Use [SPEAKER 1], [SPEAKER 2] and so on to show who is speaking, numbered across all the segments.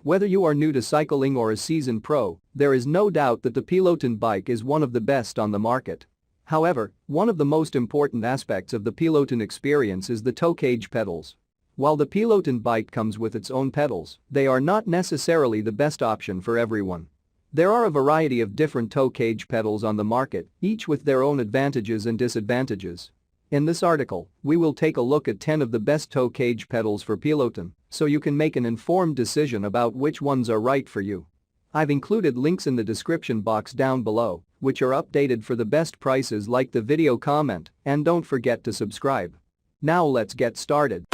[SPEAKER 1] Whether you are new to cycling or a seasoned pro, there is no doubt that the Peloton bike is one of the best on the market. However, one of the most important aspects of the Peloton experience is the toe cage pedals. While the Peloton bike comes with its own pedals, they are not necessarily the best option for everyone. There are a variety of different toe cage pedals on the market, each with their own advantages and disadvantages. In this article, we will take a look at 10 of the best toe cage pedals for Peloton, so you can make an informed decision about which ones are right for you. I've included links in the description box down below, which are updated for the best prices. Like the video, comment, and don't forget to subscribe. Now let's get started.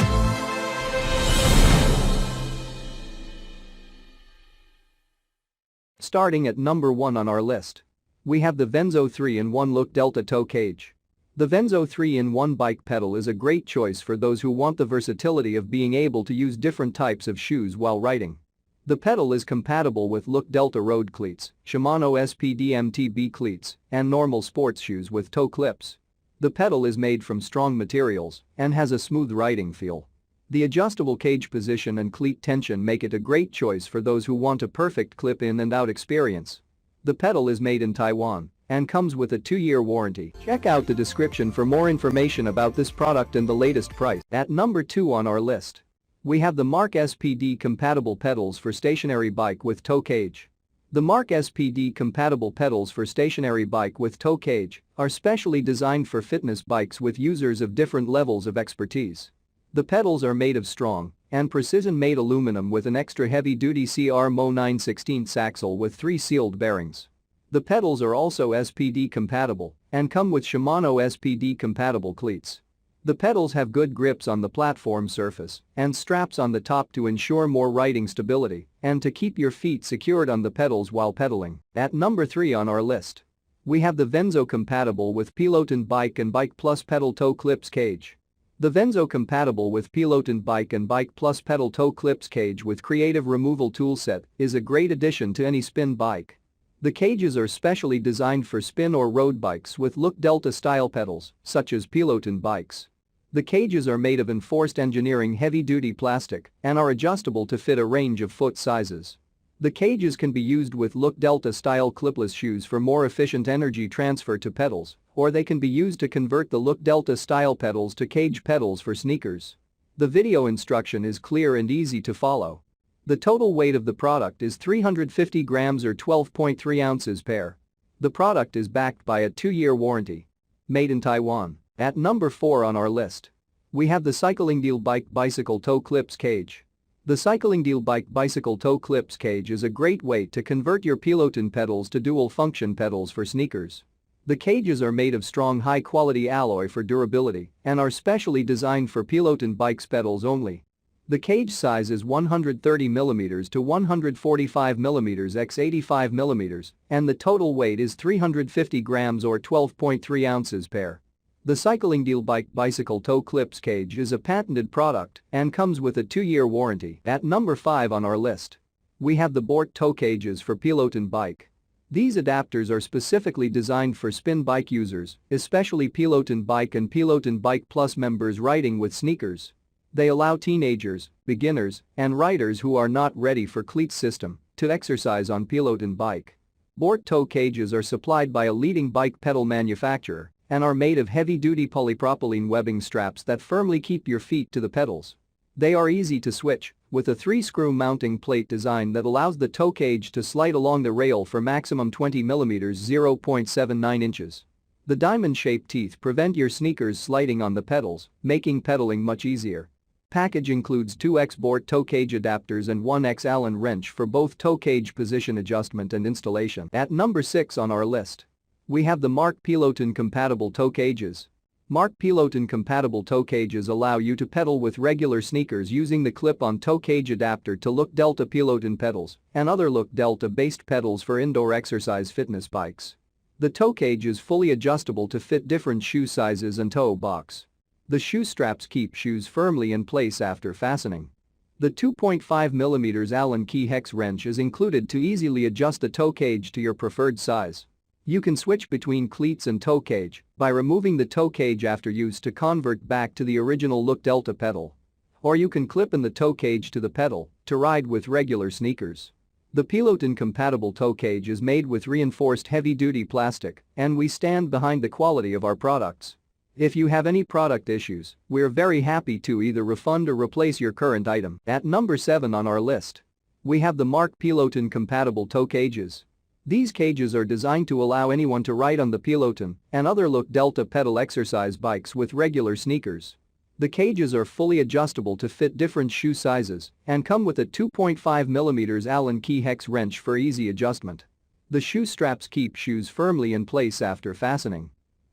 [SPEAKER 1] Starting at number 1 on our list. We have the Venzo 3-in-1 Look Delta Toe Cage. The Venzo 3-in-1 bike pedal is a great choice for those who want the versatility of being able to use different types of shoes while riding. The pedal is compatible with Look Delta road cleats, Shimano SPD MTB cleats, and normal sports shoes with toe clips. The pedal is made from strong materials and has a smooth riding feel. The adjustable cage position and cleat tension make it a great choice for those who want a perfect clip-in and out experience. The pedal is made in Taiwan and comes with a 2-year warranty. Check out the description for more information about this product and the latest price. At number 2 on our list, we have the Mark SPD compatible pedals for stationary bike with toe cage. The Mark SPD compatible pedals for stationary bike with toe cage are specially designed for fitness bikes with users of different levels of expertise. The pedals are made of strong and precision-made aluminum with an extra heavy-duty CR-MO 9/16 axle with 3 sealed bearings. The pedals are also SPD compatible and come with Shimano SPD compatible cleats. The pedals have good grips on the platform surface and straps on the top to ensure more riding stability and to keep your feet secured on the pedals while pedaling. At number 3 on our list, we have the Venzo compatible with Peloton Bike and Bike Plus pedal toe clips cage. The Venzo compatible with Peloton Bike and Bike Plus pedal toe clips cage with creative removal toolset is a great addition to any spin bike. The cages are specially designed for spin or road bikes with Look Delta style pedals, such as Peloton bikes. The cages are made of enforced engineering heavy-duty plastic and are adjustable to fit a range of foot sizes. The cages can be used with Look Delta style clipless shoes for more efficient energy transfer to pedals, or they can be used to convert the Look Delta style pedals to cage pedals for sneakers. The video instruction is clear and easy to follow. The total weight of the product is 350 grams or 12.3 ounces pair. The product is backed by a 2-year warranty. Made in Taiwan. At number 4 on our list, we have the Cycling Deal Bike Bicycle Toe Clips Cage. The Cycling Deal Bike Bicycle Toe Clips Cage is a great way to convert your Peloton pedals to dual-function pedals for sneakers. The cages are made of strong high-quality alloy for durability and are specially designed for Peloton bikes pedals only. The cage size is 130mm to 145mm x 85mm and the total weight is 350 grams or 12.3 ounces pair. The Cycling Deal Bike Bicycle Toe Clips Cage is a patented product and comes with a 2-year warranty. At number 5 on our list, we have the Bort Toe Cages for Peloton Bike. These adapters are specifically designed for spin bike users, especially Peloton Bike and Peloton Bike Plus members riding with sneakers. They allow teenagers, beginners, and riders who are not ready for cleat system to exercise on Peloton Bike. Bort Toe Cages are supplied by a leading bike pedal manufacturer and are made of heavy-duty polypropylene webbing straps that firmly keep your feet to the pedals. They are easy to switch, with a 3-screw mounting plate design that allows the toe cage to slide along the rail for maximum 20mm (0.79 inches). The diamond-shaped teeth prevent your sneakers sliding on the pedals, making pedaling much easier. Package includes 2x Bort toe cage adapters and 1x Allen wrench for both toe cage position adjustment and installation. At number 6 on our list, we have the Mark Peloton compatible toe cages. Mark Peloton compatible toe cages allow you to pedal with regular sneakers using the clip-on toe cage adapter to Look Delta Peloton pedals and other Look Delta-based pedals for indoor exercise fitness bikes. The toe cage is fully adjustable to fit different shoe sizes and toe box. The shoe straps keep shoes firmly in place after fastening. The 2.5mm Allen key hex wrench is included to easily adjust the toe cage to your preferred size. You can switch between cleats and toe cage by removing the toe cage after use to convert back to the original Look Delta pedal. Or you can clip in the toe cage to the pedal to ride with regular sneakers. The Peloton-compatible toe cage is made with reinforced heavy-duty plastic, and we stand behind the quality of our products. If you have any product issues, we're very happy to either refund or replace your current item. At number 7 on our list, we have the Mark Peloton-compatible toe cages. These cages are designed to allow anyone to ride on the Peloton and other Look Delta pedal exercise bikes with regular sneakers. The cages are fully adjustable to fit different shoe sizes and come with a 2.5mm Allen key hex wrench for easy adjustment. The shoe straps keep shoes firmly in place after fastening.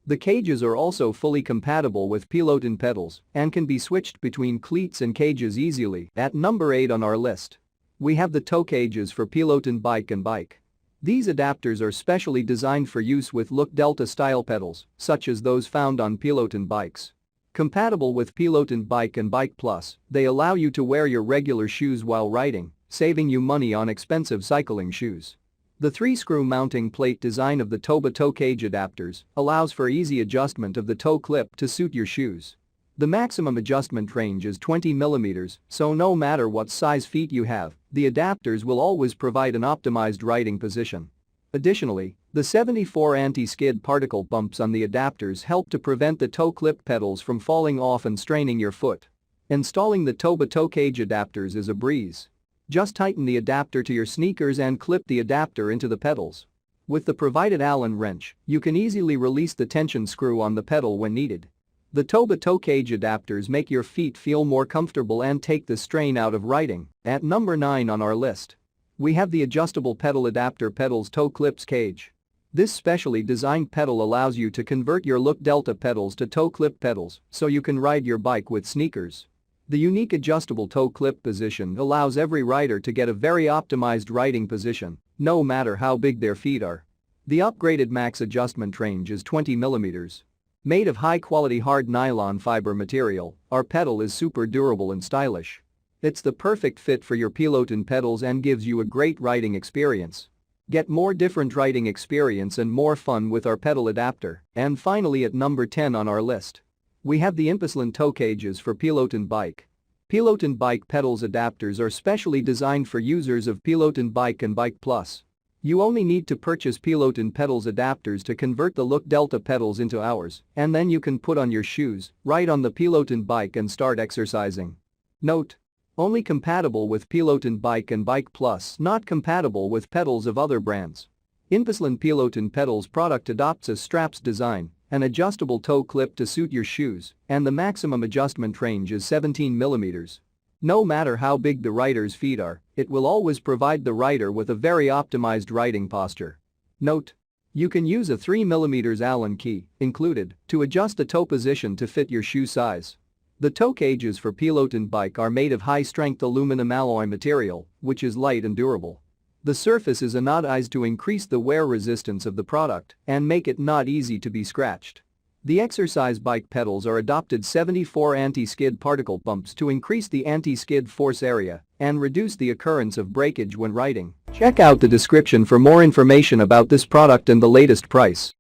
[SPEAKER 1] The cages are also fully compatible with Peloton pedals and can be switched between cleats and cages easily. At number 8 on our list, we have the toe cages for Peloton bike and bike. These adapters are specially designed for use with Look Delta style pedals, such as those found on Peloton bikes. Compatible with Peloton Bike and Bike Plus, they allow you to wear your regular shoes while riding, saving you money on expensive cycling shoes. The 3-screw mounting plate design of the Toba toe cage adapters allows for easy adjustment of the toe clip to suit your shoes. The maximum adjustment range is 20mm, so no matter what size feet you have, the adapters will always provide an optimized riding position. Additionally, the 74 anti-skid particle bumps on the adapters help to prevent the toe clip pedals from falling off and straining your foot. Installing the Toba toe cage adapters is a breeze. Just tighten the adapter to your sneakers and clip the adapter into the pedals. With the provided Allen wrench, you can easily release the tension screw on the pedal when needed. The Toba toe cage adapters make your feet feel more comfortable and take the strain out of riding. At number 9 on our list, we have the adjustable pedal adapter pedals toe clips cage. This specially designed pedal allows you to convert your Look Delta pedals to toe clip pedals so you can ride your bike with sneakers. The unique adjustable toe clip position allows every rider to get a very optimized riding position, no matter how big their feet are. The upgraded max adjustment range is 20mm. Made of high-quality hard nylon fiber material, our pedal is super durable and stylish. It's the perfect fit for your Peloton pedals and gives you a great riding experience. Get more different riding experience and more fun with our pedal adapter. And finally at number 10 on our list, we have the Impeslin toe cages for Peloton bike. Peloton bike pedals adapters are specially designed for users of Peloton Bike and Bike Plus. You only need to purchase Peloton pedals adapters to convert the Look Delta pedals into ours, and then you can put on your shoes, ride on the Peloton bike and start exercising. Note: only compatible with Peloton Bike and Bike Plus, not compatible with pedals of other brands. Impeslin Peloton pedals product adopts a straps design, an adjustable toe clip to suit your shoes, and the maximum adjustment range is 17mm. No matter how big the rider's feet are, it will always provide the rider with a very optimized riding posture. Note: you can use a 3mm Allen key, included, to adjust the toe position to fit your shoe size. The toe cages for Peloton bike are made of high-strength aluminum alloy material, which is light and durable. The surface is anodized to increase the wear resistance of the product and make it not easy to be scratched. The exercise bike pedals are adopted 74 anti-skid particle bumps to increase the anti-skid force area and reduce the occurrence of breakage when riding. Check out the description for more information about this product and the latest price.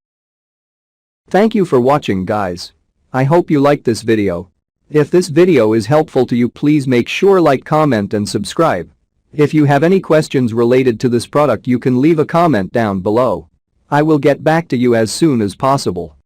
[SPEAKER 1] Thank you for watching, guys. I hope you liked this video. If this video is helpful to you, please make sure like, comment and subscribe. If you have any questions related to this product, you can leave a comment down below. I will get back to you as soon as possible.